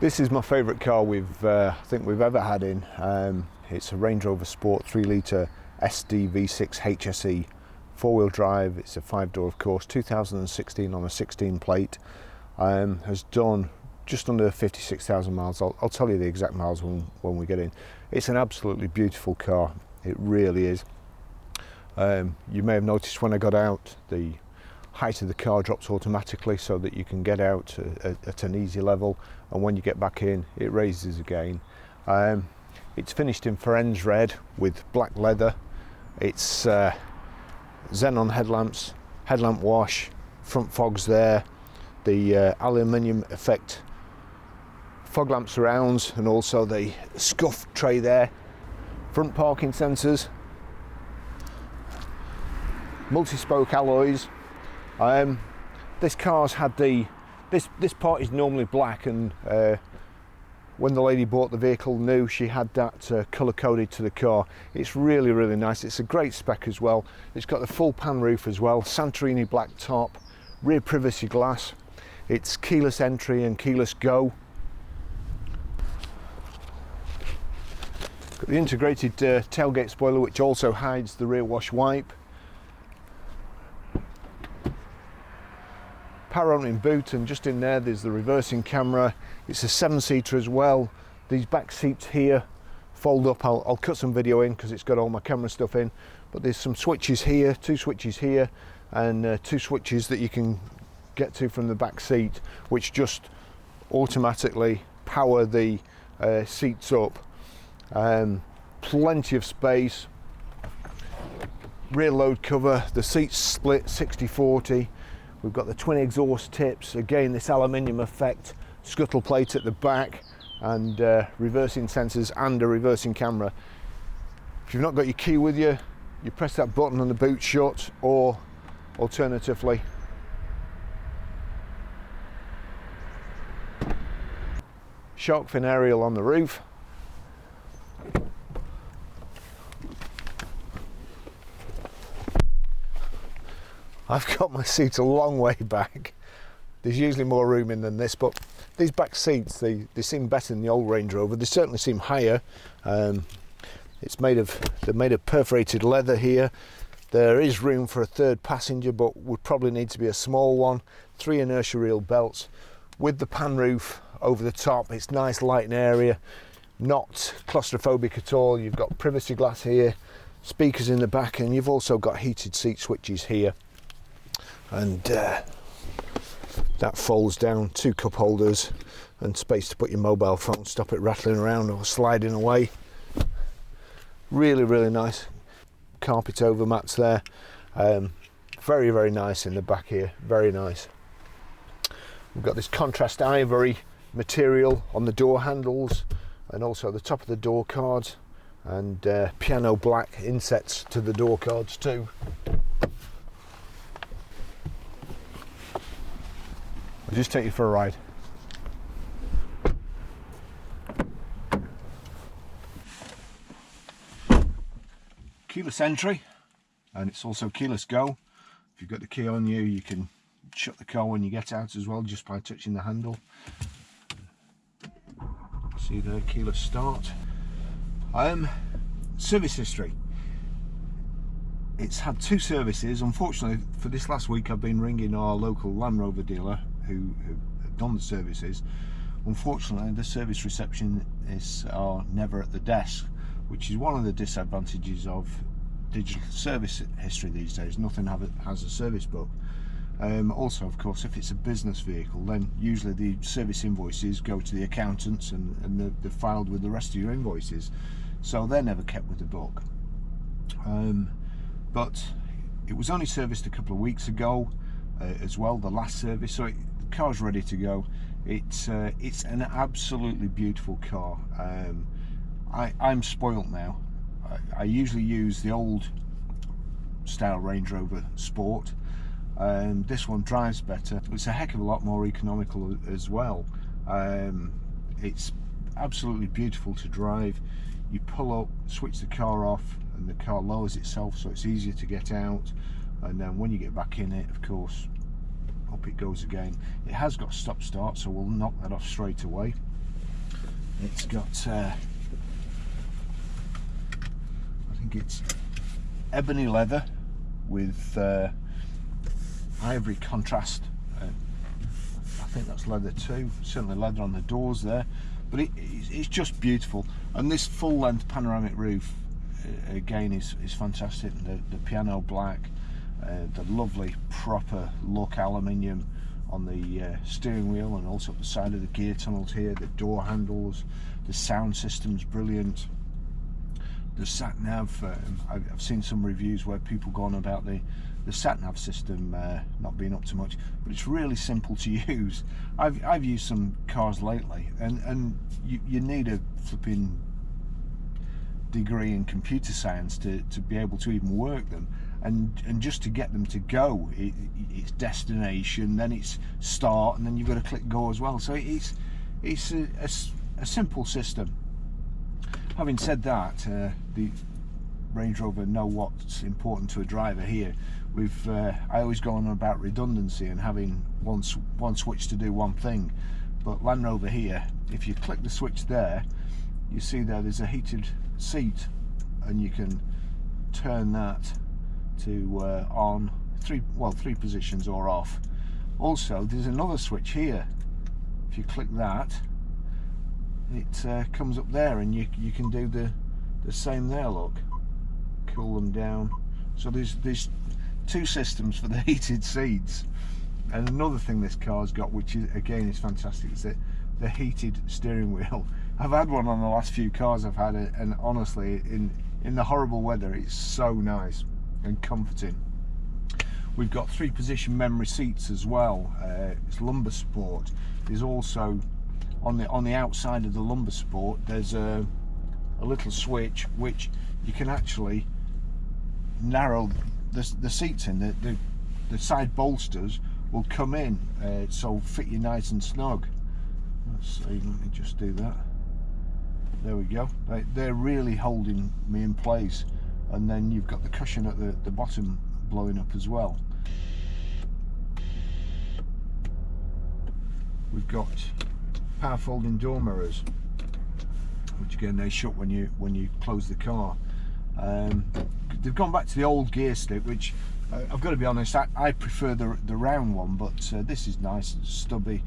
This is my favourite car I think we've ever had in. It's a Range Rover Sport 3 litre SD V6 HSE, 4-wheel drive. It's a 5-door, of course, 2016 on a 16 plate. Has done just under 56,000 miles. I'll tell you the exact miles when we get in. It's an absolutely beautiful car, it really is. You may have noticed when I got out, the height of the car drops automatically so that you can get out at an easy level, and when you get back in it raises again. It's finished in Ferrari red with black leather. It's xenon headlamps, headlamp wash, front fogs there, the aluminium effect fog lamp surrounds, and also the scuff tray there, front parking sensors, multi-spoke alloys. This car's had this part is normally black, and when the lady bought the vehicle new, she had that colour coded to the car. It's really, really nice. It's a great spec as well. It's got the full pan roof as well, Santorini black top, rear privacy glass. It's keyless entry and keyless go. Got the integrated tailgate spoiler, which also hides the rear wash wipe. Power opening boot, and just in there's the reversing camera. It's a 7-seater as well. These back seats here fold up. I'll cut some video in because it's got all my camera stuff in, but there's some switches here, 2 switches here, and 2 switches that you can get to from the back seat, which just automatically power the seats up. Plenty of space. Rear load cover, the seats split 60-40. We've got the twin exhaust tips, again this aluminium effect, scuttle plate at the back, and reversing sensors and a reversing camera. If you've not got your key with you, you press that button and the boot shut, or alternatively shark fin aerial on the roof. I've got my seat a long way back. There's usually more room in than this, but these back seats, they seem better than the old Range Rover. They certainly seem higher. They're made of perforated leather here. There is room for a third passenger, but would probably need to be a small one. 3 inertia reel belts with the pan roof over the top. It's nice, light and area, not claustrophobic at all. You've got privacy glass here, speakers in the back, and you've also got heated seat switches here. And that folds down, 2 cup holders and space to put your mobile phone, stop it rattling around or sliding away. Really, really nice. Carpet over mats there. Very, very nice in the back here, very nice. We've got this contrast ivory material on the door handles and also the top of the door cards, and piano black insets to the door cards too. I'll just take you for a ride. Keyless entry, and it's also keyless go. If you've got the key on you, you can shut the car when you get out as well, just by touching the handle. See there, keyless start. Service history. It's had 2 services. Unfortunately, for this last week, I've been ringing our local Land Rover dealer who have done the services. Unfortunately, the service receptionists are never at the desk, which is one of the disadvantages of digital service history these days. Nothing has a service book. Also, of course, if it's a business vehicle, then usually the service invoices go to the accountants, and they're filed with the rest of your invoices, so they're never kept with the book. But it was only serviced a couple of weeks ago as well, the last service, so the car's ready to go. It's an absolutely beautiful car. I'm spoilt now. I usually use the old style Range Rover Sport. This one drives better. It's a heck of a lot more economical as well. It's absolutely beautiful to drive. You pull up, switch the car off, and the car lowers itself, so it's easier to get out. And then when you get back in it, of course, up it goes again. It has got stop start, so we'll knock that off straight away. It's got, I think it's ebony leather with ivory contrast. I think that's leather too, certainly leather on the doors there, but it's just beautiful. And this full length panoramic roof again is fantastic. The piano black, the lovely proper look aluminium on the steering wheel and also at the side of the gear tunnels here, the door handles, the sound system's brilliant. The sat nav, I've seen some reviews where people go on about the sat nav system not being up to much, but it's really simple to use. I've used some cars lately, and you need a flipping degree in computer science to be able to even work them, and just to get them to go. It's destination, then it's start, and then you've got to click go as well. So it's a simple system. Having said that, the Range Rover know what's important to a driver here. I always go on about redundancy and having one switch to do one thing, but Land Rover here, if you click the switch there, you see there's a heated seat, and you can turn that to on, three positions, or off. Also, there's another switch here. If you click that, it comes up there, and you can do the same there. Look, cool them down. So there's two systems for the heated seats. And another thing this car's got, which is again is fantastic, is the heated steering wheel. I've had one on the last few cars I've had, and honestly, in the horrible weather, it's so nice and comforting. We've got 3-position memory seats as well. It's lumbar support. There's also on the outside of the lumbar support, there's a little switch which you can actually narrow the seats in. The side bolsters will come in, so fit you nice and snug. Let's see, let me just do that. There we go. They're really holding me in place. And then you've got the cushion at the bottom blowing up as well. We've got power folding door mirrors, which again they shut when you close the car. They've gone back to the old gear stick, which I've got to be honest, I prefer the round one, but this is nice, stubby,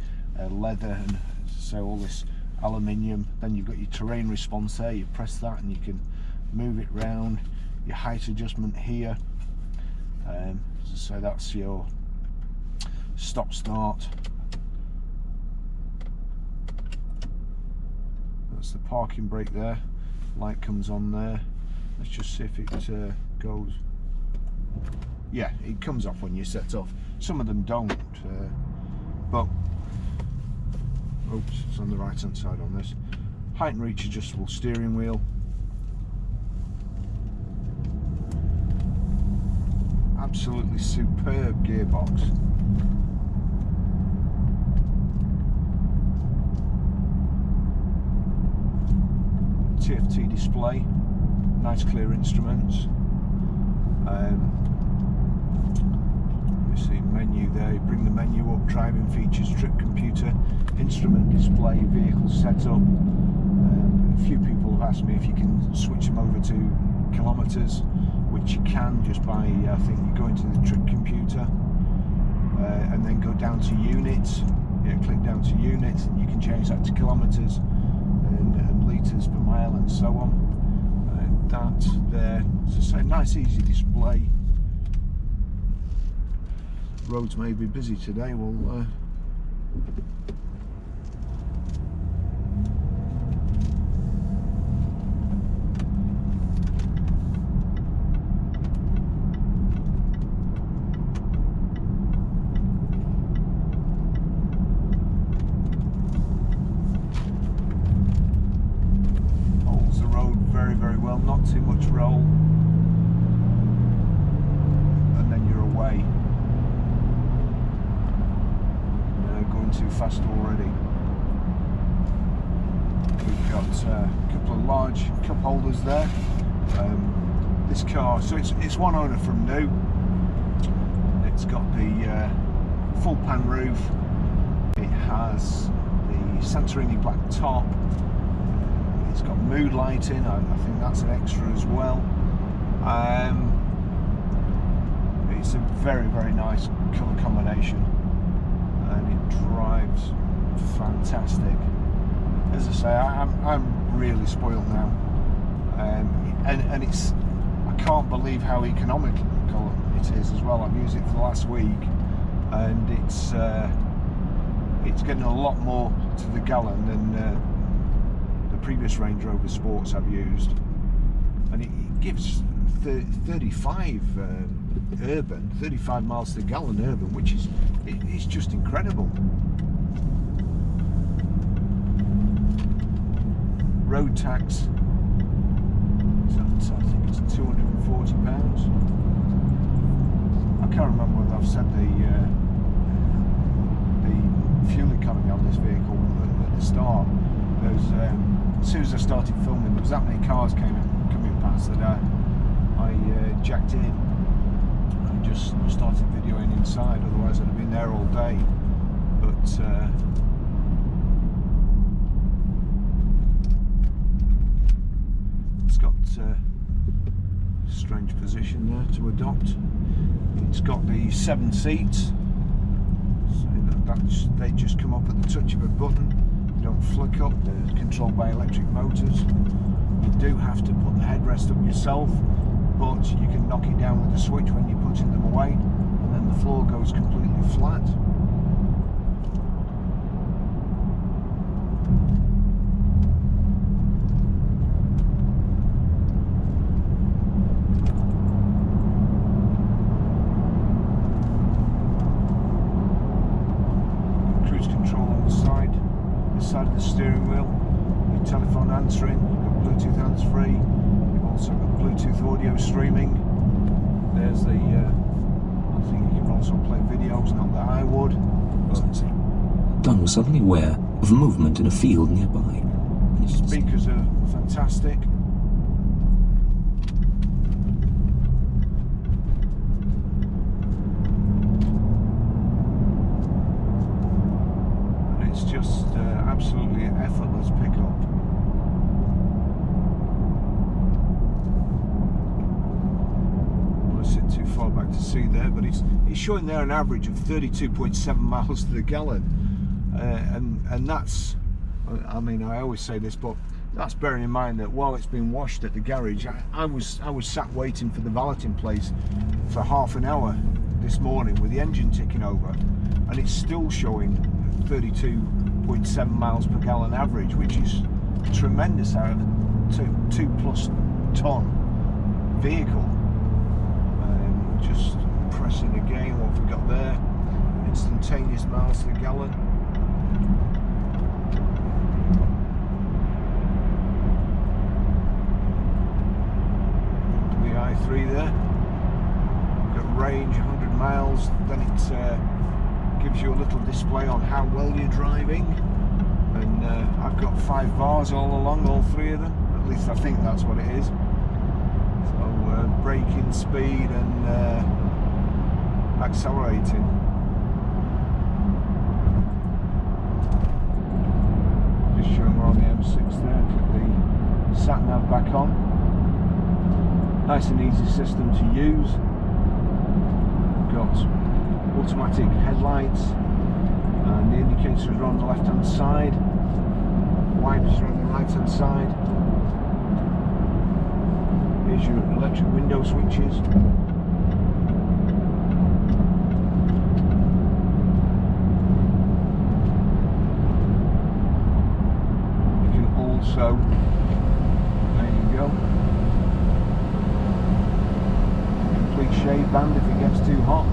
leather, and so all this aluminium. Then you've got your terrain response there. You press that and you can move it round. Your height adjustment here. So that's your stop start. That's the parking brake there. Light comes on there. Let's just see if it goes. Yeah, it comes off when you set off. Some of them don't, but oops, it's on the right hand side on this. Height and reach adjustable steering wheel. Absolutely superb gearbox. TFT display, nice clear instruments. You see menu there, you bring the menu up, driving features, trip computer, instrument display, vehicle setup. A few people have asked me if you can switch them over to kilometres, which you can just by, I think you go into the trip computer and then go down to units. Yeah, click down to units and you can change that to kilometres and litres per mile and so on. That there, it's a nice easy display. Roads may be busy today, well holds the road very well, not too much roll, and then you're away. Going too fast already. We've got a couple of large cup holders there. This car, so it's one owner from new. It's got the full pan roof. It has the Santorini black top. It's got mood lighting. I think that's an extra as well. It's a very, very nice colour combination, and it drives fantastic. As I say, I'm really spoiled now, and it's, I can't believe how economical it is as well. I've used it for the last week, and it's getting a lot more to the gallon than the previous Range Rover Sports I've used, and it gives 35 urban, 35 miles to the gallon urban, which is it's just incredible. Road tax, I think it's £240. I can't remember whether I've said the fuel economy on this vehicle at the start. As soon as I started filming, there was that many cars coming past that I jacked in and just started videoing inside. Otherwise, I'd have been there all day. But it's got a strange position there to adopt. It's got the 7 seats, so they just come up at the touch of a button. They don't flick up. They're controlled by electric motors. You do have to put the headrest up yourself, but you can knock it down with a switch when you're putting them away, and then the floor goes completely flat. Cruise control on the side, this side of the steering wheel, your telephone answering, you've got Bluetooth hands-free, you've also got Bluetooth audio streaming. There's the, I think you can also play videos, not that I would. Dunn was suddenly aware of movement in a field nearby. Speakers are fantastic. And it's just absolutely an effortless pickup. Too far back to see there, but it's showing there an average of 32.7 miles to the gallon, and that's, I mean, I always say this, but that's bearing in mind that while it's been washed at the garage, I was sat waiting for the valeting place for half an hour this morning with the engine ticking over, and it's still showing 32.7 miles per gallon average, which is tremendous out of a 2+ ton vehicle. Just pressing again, what we've got there, instantaneous miles to the gallon. The i3 there, we've got range 100 miles, then it gives you a little display on how well you're driving, and I've got 5 bars all along, all 3 of them, at least I think that's what it is. Braking speed and accelerating. Just showing we're on the M6 there. Click the sat nav back on. Nice and easy system to use. Got automatic headlights, and the indicators are on the left hand side. Wipers are on the right hand side. Here's your electric window switches. You can also, there you go, complete shade band if it gets too hot.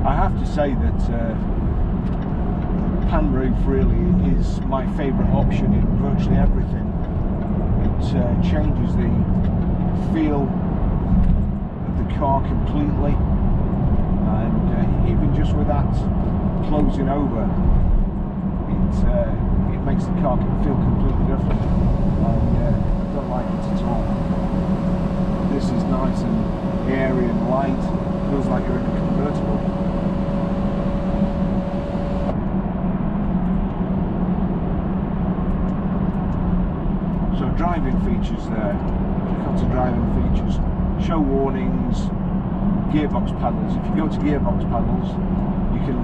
I have to say that pan roof really is my favourite option in virtually everything. It changes the feel of the car completely, and even just with that closing over, it makes the car feel completely different. I don't like it at all. This is nice and airy and light, feels like you're in a convertible. gearbox panels. If you go to gearbox panels, you can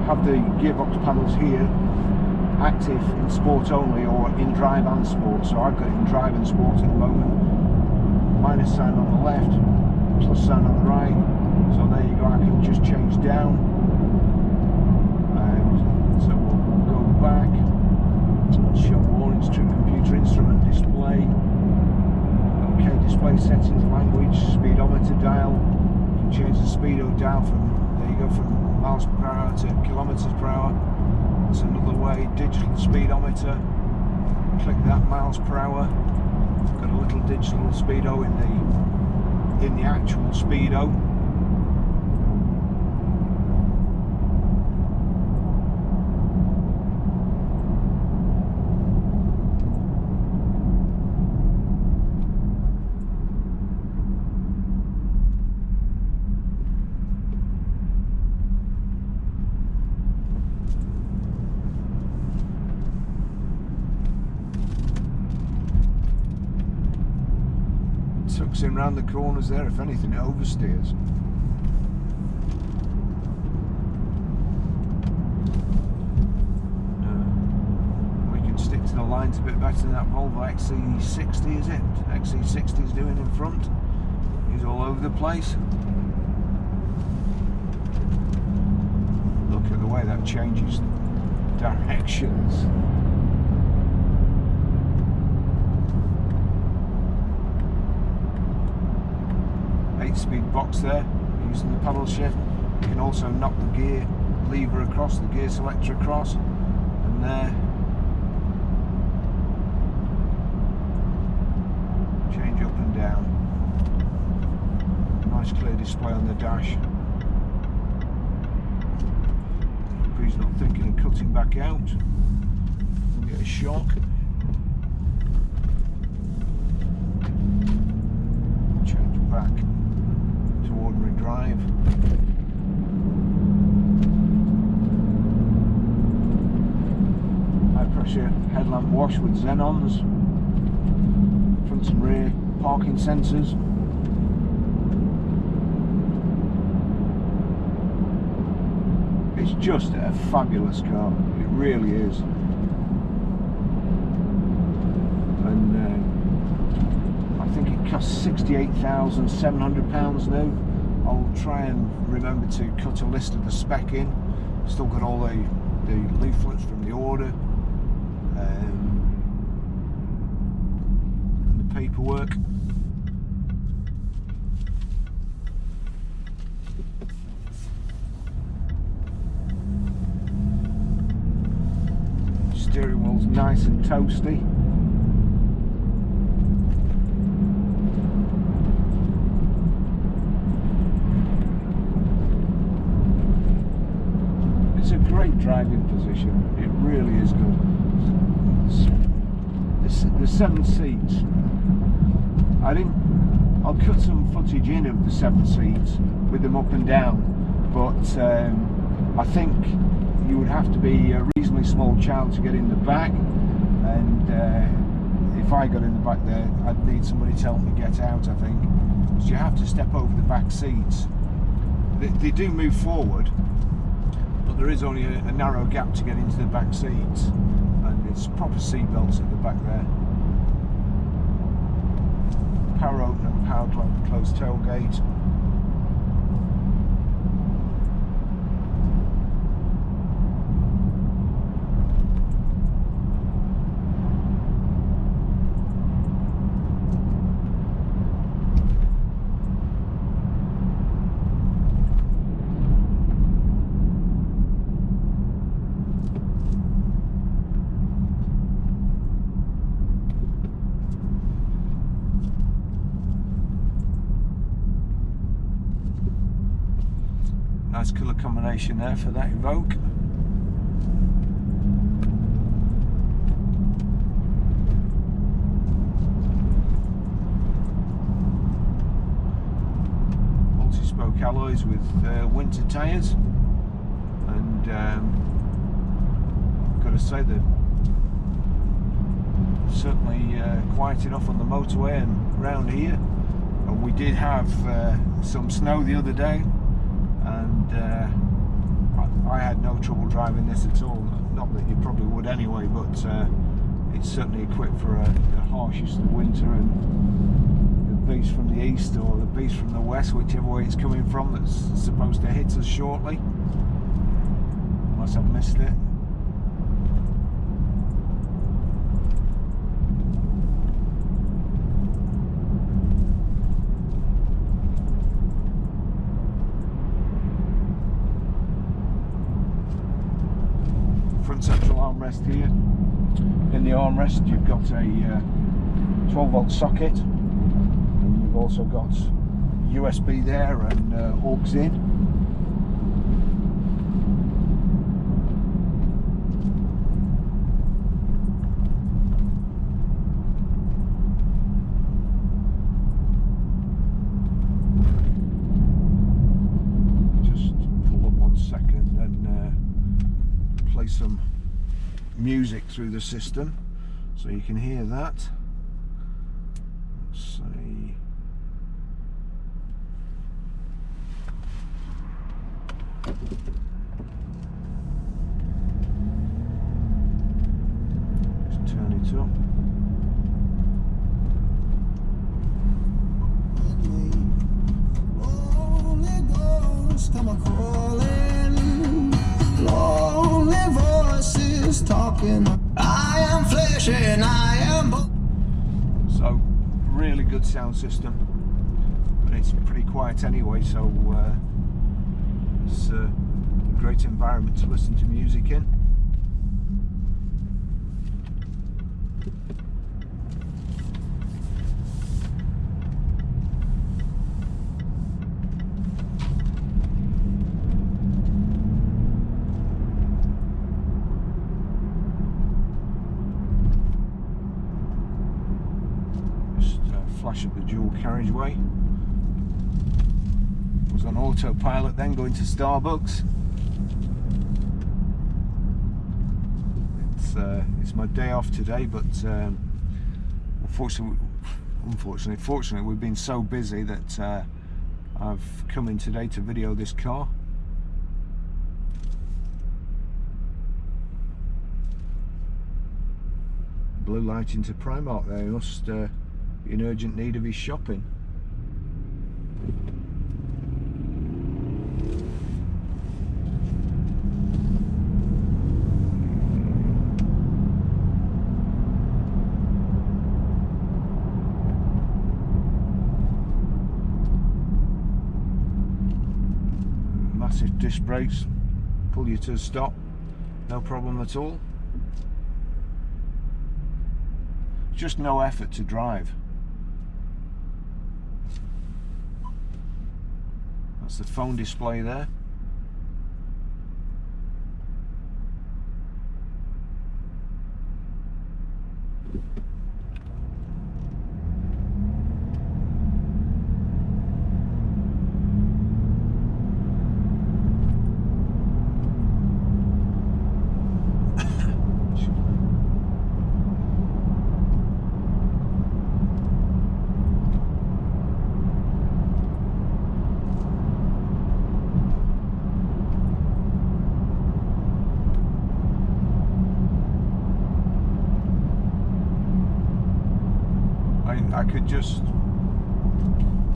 have the gearbox panels here active in sport only or in drive and sport. So I've got it in drive and sport at the moment. Minus sign on the left, plus sign on the right. So there you go, I can just change down. And so we'll go back, show warnings, true computer instrument display. Okay, display settings, language, speedometer dial. You can change the speedo dial from, there you go, from miles per hour to kilometers per hour. That's another way. Digital speedometer. Click that, miles per hour. Got a little digital speedo in the actual speedo. Tucks in round the corners there, if anything it oversteers. We can stick to the lines a bit better than that Volvo XC60, is it? XC60 is doing in front. He's all over the place. Look at the way that changes directions. 8-speed box there, using the paddle shift. You can also knock the gear lever across, the gear selector across, and there. Change up and down. Nice clear display on the dash. He's not thinking of cutting back out. We'll get a shock. Change back. Ordinary drive. High pressure headlamp wash with xenons. Front and rear parking sensors. It's just a fabulous car. It really is. And I think it costs £68,700 now. I'll try and remember to cut a list of the spec in. Still got all the leaflets from the order and the paperwork. Steering wheel's nice and toasty. Great driving position, it really is good. The 7 seats, I'll cut some footage in of the 7 seats with them up and down, but I think you would have to be a reasonably small child to get in the back, and if I got in the back there, I'd need somebody to help me get out, I think, because you have to step over the back seats. They do move forward, but there is only a narrow gap to get into the back seats, and it's proper seat belts at the back there. Power opener, power closed tailgate. Nice colour combination there for that Evoque. Multi-spoke alloys with winter tyres, and I've got to say they're certainly quiet enough on the motorway and round here. I But we did have some snow the other day, and I had no trouble driving this at all. Not that you probably would anyway, but it's certainly equipped for the harshest of winter, and the beast from the east or the beast from the west, whichever way it's coming from, that's supposed to hit us shortly, unless I've missed it. Front central armrest here. In the armrest you've got a 12-volt socket, and you've also got USB there and aux in. Just pull up 1 second and play some music through the system so you can hear that. Let's see. Let's turn it up. Lonely ghosts come a calling, lonely voices talking. I am flesh and I am bone. So really good sound system, but it's pretty quiet anyway, so it's a great environment to listen to music in. Flash up the dual carriageway. Was on autopilot then, going to Starbucks. It's my day off today, but fortunately we've been so busy that I've come in today to video this car. Blue light into Primark there. He must be in urgent need of his shopping. Massive disc brakes, pull you to a stop, no problem at all. Just no effort to drive. That's the phone display there.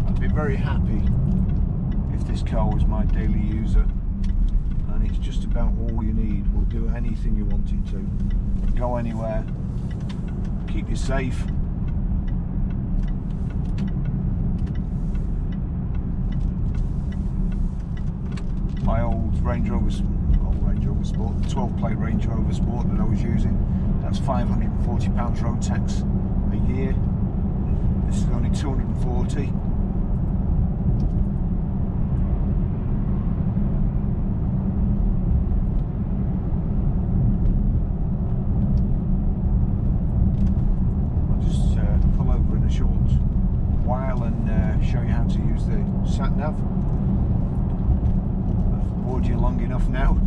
I'd be very happy if this car was my daily user, and it's just about all you need. Will do anything you want it to, go anywhere, keep you safe. My old Range Rover Sport, the 12 plate Range Rover Sport that I was using, that's £540 road tax a year. This is only 240. I'll just pull over in a short while and show you how to use the sat nav. I've bored you long enough now.